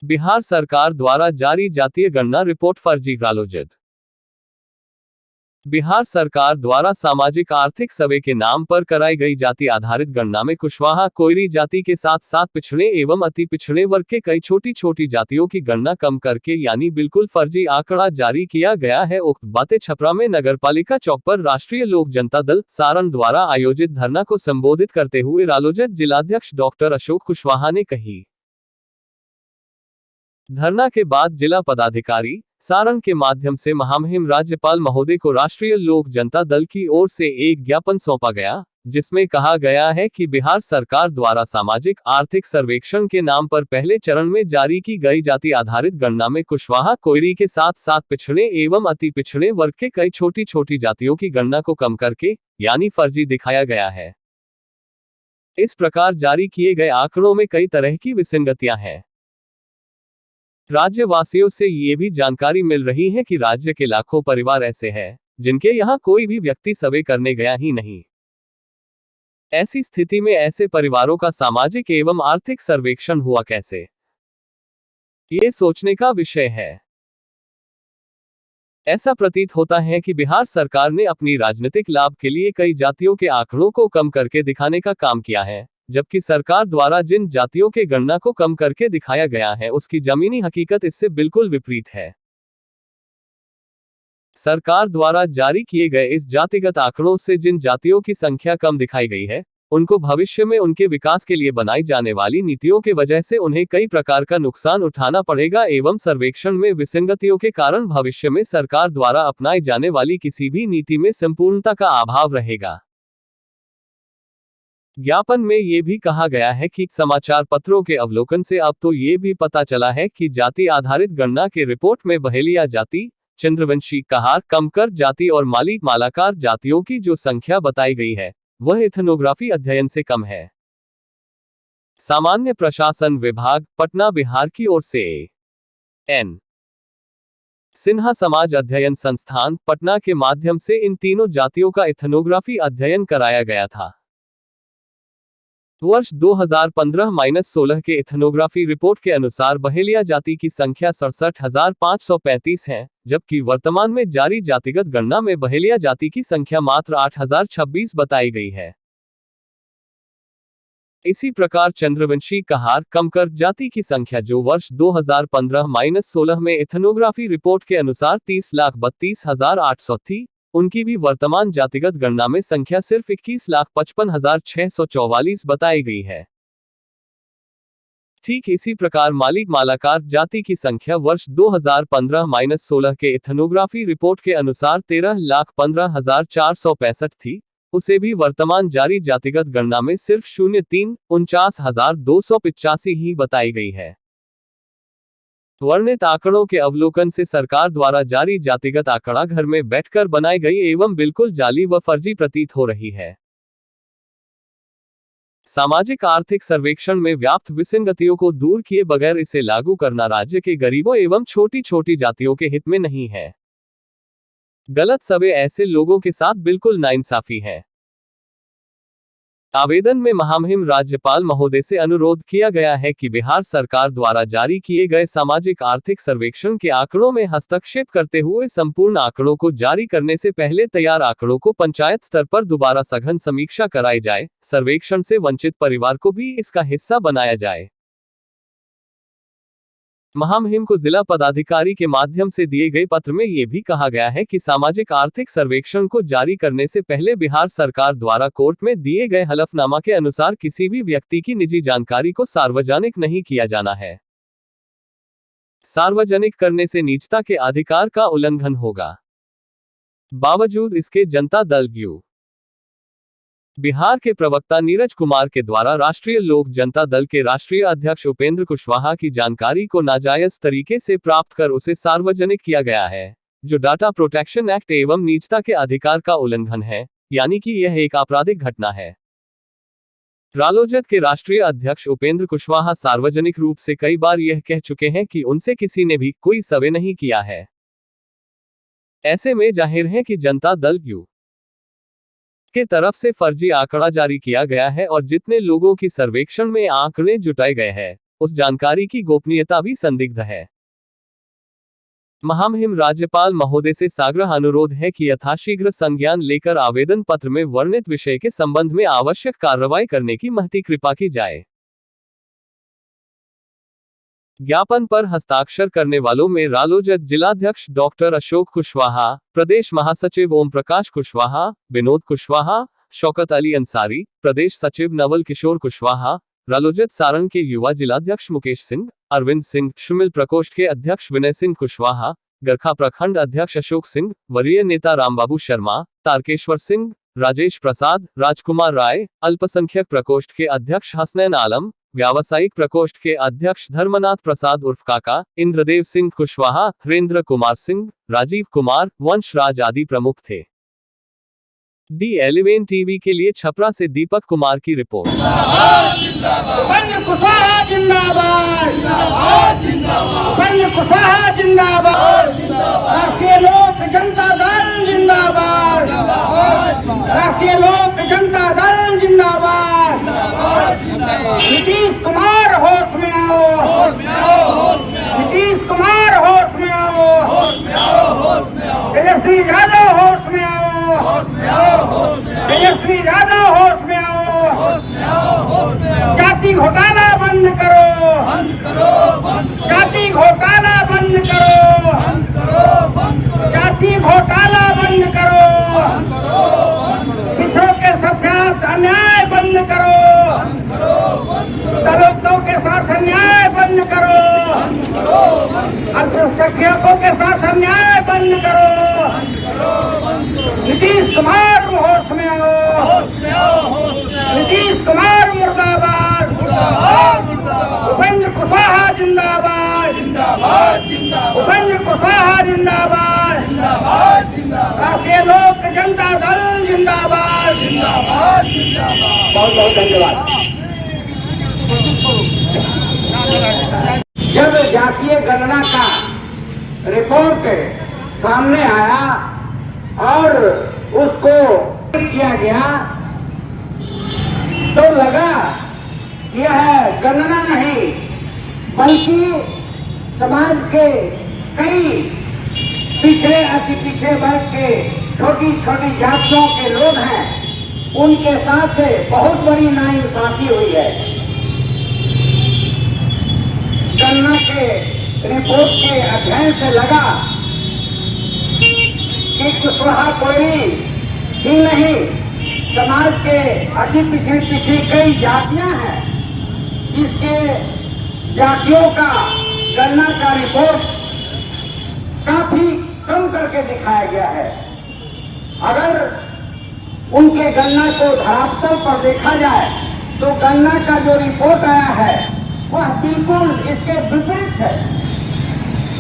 बिहार सरकार द्वारा जारी जातीय गणना रिपोर्ट फर्जी। रालोजद। बिहार सरकार द्वारा सामाजिक आर्थिक सर्वे के नाम पर कराई गई जाति आधारित गणना में कुशवाहा कोयरी जाति के साथ साथ पिछड़े एवं अति पिछड़े वर्ग के कई छोटी छोटी जातियों की गणना कम करके यानी बिल्कुल फर्जी आंकड़ा जारी किया गया है। उक्त बातें छपरा में नगरपालिका चौक पर राष्ट्रीय लोक जनता दल सारण द्वारा आयोजित धरना को संबोधित करते हुए रालोजद जिलाध्यक्ष डॉक्टर अशोक कुशवाहा ने कही। धरना के बाद जिला पदाधिकारी सारण के माध्यम से महामहिम राज्यपाल महोदय को राष्ट्रीय लोक जनता दल की ओर से एक ज्ञापन सौंपा गया, जिसमें कहा गया है कि बिहार सरकार द्वारा सामाजिक आर्थिक सर्वेक्षण के नाम पर पहले चरण में जारी की गई जाति आधारित गणना में कुशवाहा कोयरी के साथ साथ पिछड़े एवं अति पिछड़े वर्ग के कई छोटी छोटी जातियों की गणना को कम करके यानी फर्जी दिखाया गया है। इस प्रकार जारी किए गए आंकड़ों में कई तरह की विसंगतियां हैं। राज्यवासियों से ये भी जानकारी मिल रही है कि राज्य के लाखों परिवार ऐसे हैं जिनके यहाँ कोई भी व्यक्ति सर्वे करने गया ही नहीं। ऐसी स्थिति में ऐसे परिवारों का सामाजिक एवं आर्थिक सर्वेक्षण हुआ कैसे, ये सोचने का विषय है। ऐसा प्रतीत होता है कि बिहार सरकार ने अपनी राजनीतिक लाभ के लिए कई जातियों के आंकड़ों को कम करके दिखाने का काम किया है, जबकि सरकार द्वारा जिन जातियों के गणना को कम करके दिखाया गया है उसकी जमीनी हकीकत इससे बिल्कुल विपरीत है। सरकार द्वारा जारी किए गए इस जातिगत आंकड़ों से जिन जातियों की संख्या कम दिखाई गई है, उनको भविष्य में उनके विकास के लिए बनाई जाने वाली नीतियों के वजह से उन्हें कई प्रकार का नुकसान उठाना पड़ेगा एवं सर्वेक्षण में विसंगतियों के कारण भविष्य में सरकार द्वारा अपनाई जाने वाली किसी भी नीति में संपूर्णता का अभाव रहेगा। ज्ञापन में ये भी कहा गया है कि समाचार पत्रों के अवलोकन से अब तो ये भी पता चला है कि जाति आधारित गणना के रिपोर्ट में बहेलिया जाति, चंद्रवंशी, कहार, कमकर जाति और मालिक मालाकार जातियों की जो संख्या बताई गई है वह इथनोग्राफी अध्ययन से कम है। सामान्य प्रशासन विभाग पटना बिहार की ओर से एन सिन्हा समाज अध्ययन संस्थान पटना के माध्यम से इन तीनों जातियों का इथनोग्राफी अध्ययन कराया गया था। वर्ष 2015-16 के इथनोग्राफी रिपोर्ट के अनुसार बहेलिया जाति की संख्या 67,535 है, जबकि वर्तमान में जारी जातिगत गणना में बहेलिया जाति की संख्या मात्र 8,026 बताई गई है। इसी प्रकार चंद्रवंशी, कहार, कमकर जाति की संख्या जो वर्ष 2015-16 में इथनोग्राफी रिपोर्ट के अनुसार 30,32,800 थी, उनकी भी वर्तमान जातिगत गणना में संख्या सिर्फ 21,55,644 बताई गई है। ठीक इसी प्रकार मालिक मालाकार जाति की संख्या वर्ष 2015-16 के इथनोग्राफी रिपोर्ट के अनुसार 13,15,465 थी, उसे भी वर्तमान जारी जातिगत गणना में सिर्फ 49,285 ही बताई गई है। वर्णित आंकड़ों के अवलोकन से सरकार द्वारा जारी जातिगत आंकड़ा घर में बैठकर बनाई गई एवं बिल्कुल जाली व फर्जी प्रतीत हो रही है। सामाजिक आर्थिक सर्वेक्षण में व्याप्त विसंगतियों को दूर किए बगैर इसे लागू करना राज्य के गरीबों एवं छोटी छोटी जातियों के हित में नहीं है। गलत सर्वे ऐसे लोगों के साथ बिल्कुल नाइंसाफी है। आवेदन में महामहिम राज्यपाल महोदय से अनुरोध किया गया है कि बिहार सरकार द्वारा जारी किए गए सामाजिक आर्थिक सर्वेक्षण के आंकड़ों में हस्तक्षेप करते हुए संपूर्ण आंकड़ों को जारी करने से पहले तैयार आंकड़ों को पंचायत स्तर पर दोबारा सघन समीक्षा कराई जाए, सर्वेक्षण से वंचित परिवार को भी इसका हिस्सा बनाया जाए। महामहिम को जिला पदाधिकारी के माध्यम से दिए गए पत्र में यह भी कहा गया है कि सामाजिक आर्थिक सर्वेक्षण को जारी करने से पहले बिहार सरकार द्वारा कोर्ट में दिए गए हलफनामा के अनुसार किसी भी व्यक्ति की निजी जानकारी को सार्वजनिक नहीं किया जाना है। सार्वजनिक करने से निजता के अधिकार का उल्लंघन होगा। बावजूद इसके जनता दल यू बिहार के प्रवक्ता नीरज कुमार के द्वारा राष्ट्रीय लोक जनता दल के राष्ट्रीय अध्यक्ष उपेंद्र कुशवाहा की जानकारी को नाजायज तरीके से प्राप्त कर उसे सार्वजनिक किया गया है, जो डाटा प्रोटेक्शन एक्ट एवं निजता के अधिकार का उल्लंघन है, यानी कि यह एक आपराधिक घटना है। रालोजद के राष्ट्रीय अध्यक्ष उपेंद्र कुशवाहा सार्वजनिक रूप से कई बार यह कह चुके हैं कि उनसे किसी ने भी कोई सर्वे नहीं किया है। ऐसे में जाहिर है कि जनता दल यू के तरफ से फर्जी आंकड़ा जारी किया गया है और जितने लोगों की सर्वेक्षण में आंकड़े जुटाए गए हैं उस जानकारी की गोपनीयता भी संदिग्ध है। महामहिम राज्यपाल महोदय से साग्रह अनुरोध है कि यथाशीघ्र संज्ञान लेकर आवेदन पत्र में वर्णित विषय के संबंध में आवश्यक कार्रवाई करने की महती कृपा की जाए। ज्ञापन पर हस्ताक्षर करने वालों में रालोजत जिलाध्यक्ष डॉक्टर अशोक कुशवाहा, प्रदेश महासचिव ओम प्रकाश कुशवाहा, विनोद कुशवाहा, शौकत अली अंसारी, प्रदेश सचिव नवल किशोर कुशवाहा, रालोजत सारण के युवा जिलाध्यक्ष मुकेश सिंह, अरविंद सिंह, शुमिल प्रकोष्ठ के अध्यक्ष विनय सिंह कुशवाहा, गरखा प्रखंड अध्यक्ष अशोक सिंह, वरीय नेता रामबाबू शर्मा, तारकेश्वर सिंह, राजेश प्रसाद, राजकुमार राय, अल्पसंख्यक प्रकोष्ठ के अध्यक्ष हसनैन आलम, व्यावसायिक प्रकोष्ठ के अध्यक्ष धर्मनाथ प्रसाद उर्फ काका, इंद्रदेव सिंह कुशवाहा, हरेंद्र कुमार सिंह, राजीव कुमार, वंशराज आदि प्रमुख थे। D11 टीवी के लिए छपरा से दीपक कुमार की रिपोर्ट। राष्ट्रीय लोक जनता दल जिंदाबाद, राष्ट्रीय लोक जनता दल जिंदाबाद। नीतीश कुमार होश में आओ, नीतीश कुमार होश में आओ, तेजस्वी यादव होश में आओ, तेजस्वी यादव होश में आओ। जाति घोटाला बंद करो, जाति घोटाला बंद करो, जाति घोटाला बंद करो, पिछड़ों के साथ अन्याय बंद करो, दलितों के साथ अन्याय बंद करो, अल्पसंख्यकों के साथ अन्याय बंद करो। नीतीश कुमार होश में आओ, नीतीश कुमार मुर्दाबाद, उपेंद्र कुशवाहा जिंदाबाद, उपेंद्र कुशवाहा जिंदाबाद, राष्ट्रीय लोक जनता दल जिंदाबाद। बहुत बहुत धन्यवाद। जब जातीय गणना का रिपोर्ट सामने आया और उसको किया गया तो लगा यह गणना नहीं बल्कि समाज के कई पिछड़े अति पिछड़े वर्ग के छोटी छोटी जातियों के लोग हैं, उनके साथ से बहुत बड़ी नाइंसाफी हुई है। गणना के रिपोर्ट के अध्ययन से लगा कि कुशवाहा कोई ही नहीं, समाज के अति पिछड़ी कई जातियां हैं, जिसके जातियों का गणना का रिपोर्ट काफी कम करके दिखाया गया है। अगर उनके गणना को धरातल पर देखा जाए तो गणना का जो रिपोर्ट आया है वह बिल्कुल इसके विपरीत है।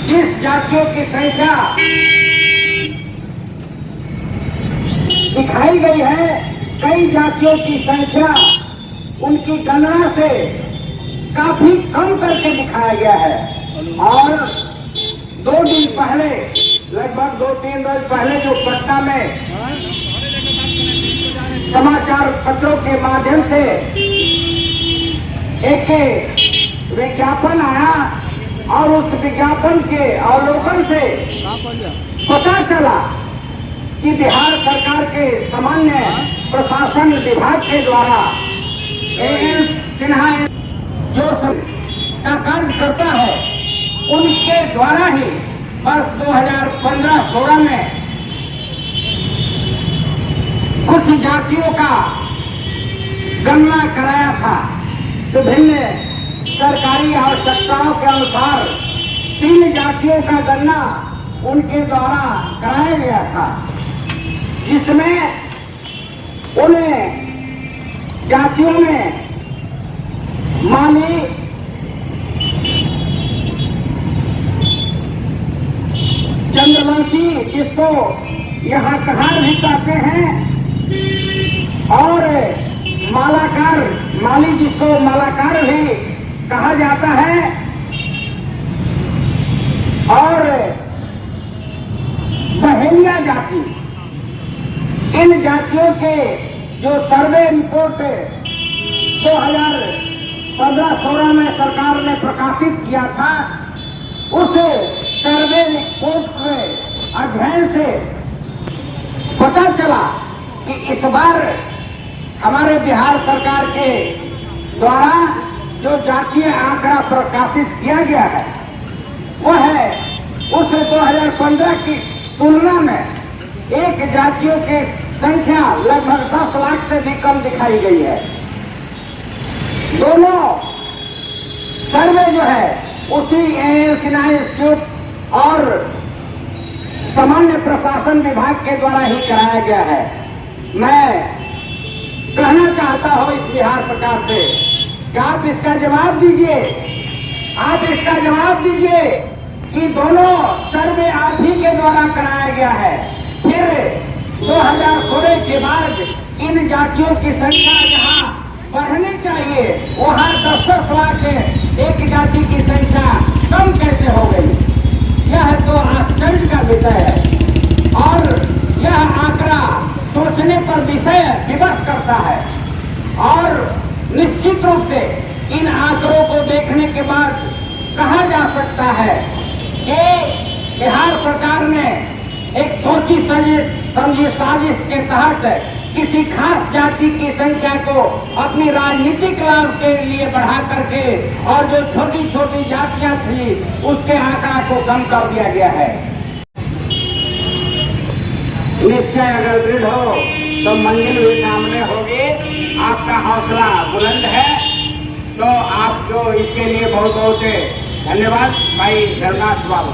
जिस जातियों की संख्या दिखाई गई है, कई जातियों की संख्या उनकी गणना से काफी कम करके दिखाया गया है। और 2 दिन पहले, लगभग 2-3 रोज पहले जो पटना में समाचार पत्रों के माध्यम से एक विज्ञापन आया और उस विज्ञापन के अवलोकन से पता चला कि बिहार सरकार के सामान्य प्रशासन विभाग के द्वारा एएन सिन्हा जो का कार्य करता है, उनके द्वारा ही वर्ष 2015-16 में कुछ जातियों का गणना कराया था। विभिन्न सरकारी आवश्यकताओं के अनुसार 3 जातियों का गणना उनके द्वारा कराया गया था, जिसमें उन जातियों में माली, चंद्रवंशी जिसको यहाँ कहार भी कहते हैं, और मालाकार, माली जिसको मालाकार भी कहा जाता है, और बहेलिया जाति। इन जातियों के जो सर्वे रिपोर्ट 15-16 में सरकार ने प्रकाशित किया था, उस सर्वे रिपोर्ट में अध्ययन से पता चला कि इस बार हमारे बिहार सरकार के द्वारा जो जातीय आंकड़ा प्रकाशित किया गया है वो है उस 2015 की तुलना में एक जातियों की संख्या लगभग 10 लाख से भी कम दिखाई गई है। दोनों सर्वे जो है उसी सिन्हा इंस्टीट्यूट और सामान्य प्रशासन विभाग के द्वारा ही कराया गया है। मैं कहना चाहता हूं इस बिहार सरकार से कि आप इसका जवाब दीजिए, आप इसका जवाब दीजिए कि दोनों सर्वे आप ही के द्वारा कराया गया है। फिर 2016 के बाद इन जातियों की संख्या जहां बढ़नी चाहिए वहां 10-10 लाख एक जाति की संख्या कम कैसे हो गई? यह तो आश्चर्य का विषय है और यह आंकड़ा सोचने पर विषय विवश करता है। और निश्चित रूप से इन आंकड़ों को देखने के बाद कहा जा सकता है कि बिहार सरकार ने एक सोची समझी साजिश के तहत किसी खास जाति की संख्या को अपनी राजनीतिक लाभ के लिए बढ़ा करके और जो छोटी छोटी जातियां थी उसके आंकड़ा को कम कर दिया गया है। निश्चय अगर दृढ़ हो तो मंजिल भी सामने होगी। आपका हौसला बुलंद है तो आप जो इसके लिए बहुत बहुत धन्यवाद भाई धर्मनाथ बाबू।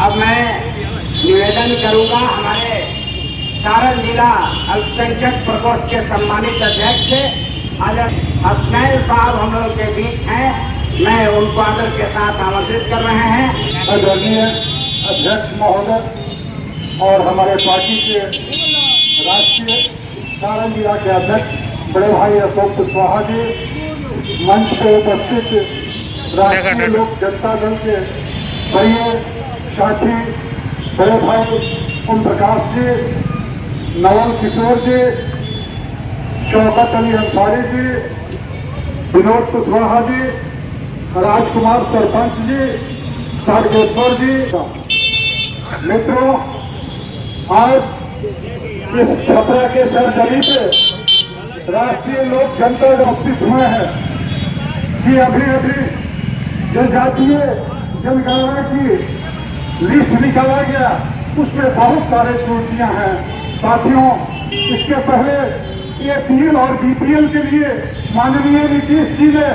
अब मैं निवेदन करूंगा हमारे सारण जिला अल्पसंख्यक प्रकोष्ठ के सम्मानित अध्यक्ष हसनैन साहब हम लोग के बीच हैं, मैं उनको आदर के साथ आमंत्रित कर रहे हैं। आदरणीय अध्यक्ष महोदय और हमारे पार्टी के राष्ट्रीय सारण जिला के अध्यक्ष बड़े भाई अशोक कुशवाहा जी, मंच पर उपस्थित राष्ट्रीय लोक जनता दल के प्रिय साथी बड़े भाई ओम प्रकाश जी, नवल किशोर जी, शौकत अली अंसारी जी, विनोद कुशवाहा जी, राजकुमार सरपंच जी, तारकेश्वर जी, मित्रों, आज इस छपरा के सरजमी पे राष्ट्रीय लोक जनता दल उपस्थित हुए हैं कि अभी अभी जनजातीय जनगणना की लिस्ट निकाला गया, उसमें बहुत सारे त्रुटियां हैं। साथियों, इसके पहले एपीएल और बीपीएल के लिए माननीय नीतीश जी ने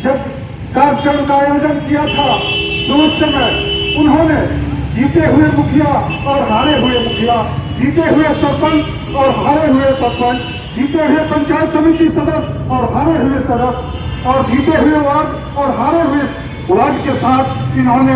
जब कार्यक्रम का आयोजन किया था तो उस समय उन्होंने जीते हुए मुखिया और हारे हुए मुखिया, जीते हुए सरपंच और हारे हुए सरपंच, जीते हुए पंचायत समिति सदस्य और हारे हुए सदस्य और जीते हुए वार्ड और हारे हुए वार्ड के साथ इन्होंने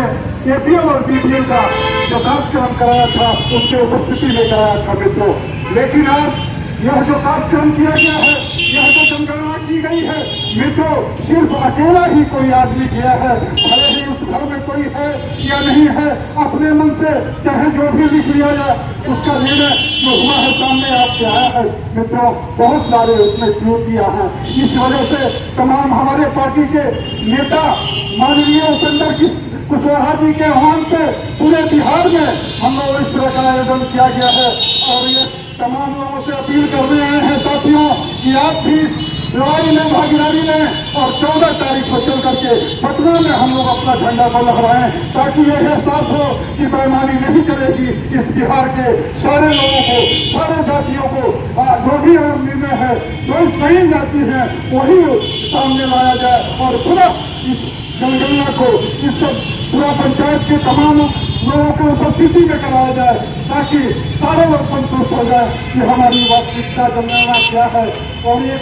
एपीएल और बीपीएल का जो कार्यक्रम कराया था उसके उपस्थिति में कराया था मित्रों। लेकिन आज यह जो कार्यक्रम किया गया है, यह जो जनगणना की गई है मित्रों, सिर्फ अकेला ही कोई आदमी किया है, भले ही उस घर में कोई है या नहीं है, अपने मन से चाहे जो भी लिख लिया जाए उसका निर्णय जो हुआ है सामने आपसे आया है मित्रों। बहुत सारे उसमें त्रुटियां हैं, इस वजह से तमाम हमारे पार्टी के नेता माननीय उपेंद्र कुशवाहा जी के आह्वान पे पूरे बिहार में हम लोग इस तरह का आयोजन किया गया है और ये तमाम लोगों से अपील कर रहे हैं साथियों कि आप भी इस लड़ाई में भागीदारी लें और 14 तारीख को चल करके पटना में हम लोग अपना झंडा को लहराएं ताकि यह एहसास हो कि बेईमानी नहीं चलेगी। इस बिहार के सारे लोगों को, सारे जातियों को जो भी अगर निर्णय है, जो सही जाति है वही सामने लाया जाए और पूरा इस जनगणना को इस पूरा पंचायत के तमाम लोगों की उपस्थिति में कराया जाए ताकि सारे लोग संतुष्ट हो जाए कि हमारी वास्तविकता जनगणना क्या है। और ये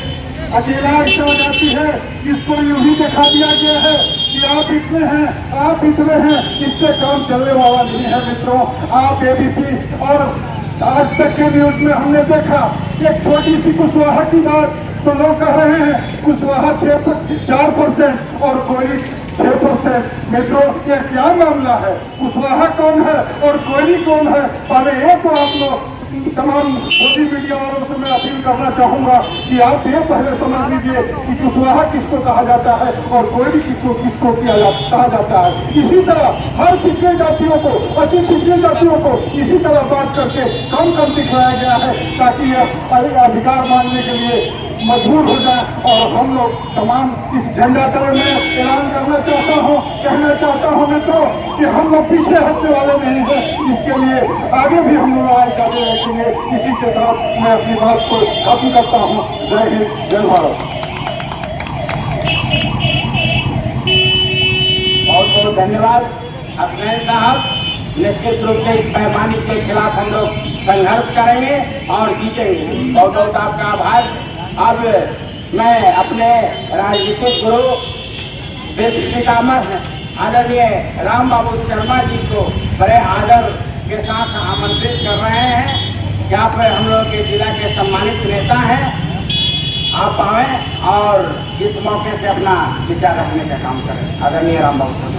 अकेला ऐसा हो जाती है, इसको यूं ही दिखा दिया गया है कि आप इतने हैं, आप इतने हैं, इससे काम चलने वाला नहीं है मित्रों। आप एबीपी और आज तक के न्यूज में हमने देखा एक छोटी सी कुशवाहा की बात, तो लोग कह रहे हैं कुशवाहा 4% और कोयली 6%। मित्रों, ये क्या मामला है? कुशवाहा कौन है और कोयली कौन है? पहले ये तो आप लोग तमाम मोदी मीडिया वालों से मैं अपील करना चाहूंगा कि आप ये पहले समझ लीजिए कि कुशवाहा किसको कहा जाता है और कोयली किसको किसको कहा जाता है। इसी तरह हर पिछले जातियों को, अति पिछले जातियों को इसी तरह बात करके कम दिखाया गया है ताकि यह अधिकार मांगने के लिए मजबूर हो जाए। और हम लोग तमाम इस झंडा तोड़ में ऐलान कहना चाहता हूँ मित्रों कि हम लोग पीछे हटने वाले नहीं हैं। इसके लिए आगे भी हम लोग लड़ाई करते रहेंगे। इसी के साथ मैं अपनी बात को खत्म करता हूँ। जय हिंद, जय भारत। बहुत बहुत धन्यवाद असलैन साहब। निश्चित रूप से इस पैमाने के खिलाफ हम लोग संघर्ष करेंगे और जीतेंगे। बहुत बहुत आपका आभार। अब मैं अपने राजनीतिक गुरु विश्व पितामह आदरणीय राम बाबू शर्मा जी को बड़े आदर के साथ आमंत्रित कर रहे हैं। यहाँ पर हम लोग के जिला के सम्मानित नेता हैं, आप आए और इस मौके से अपना विचार रखने का काम करें। आदरणीय राम बाबू शर्मा।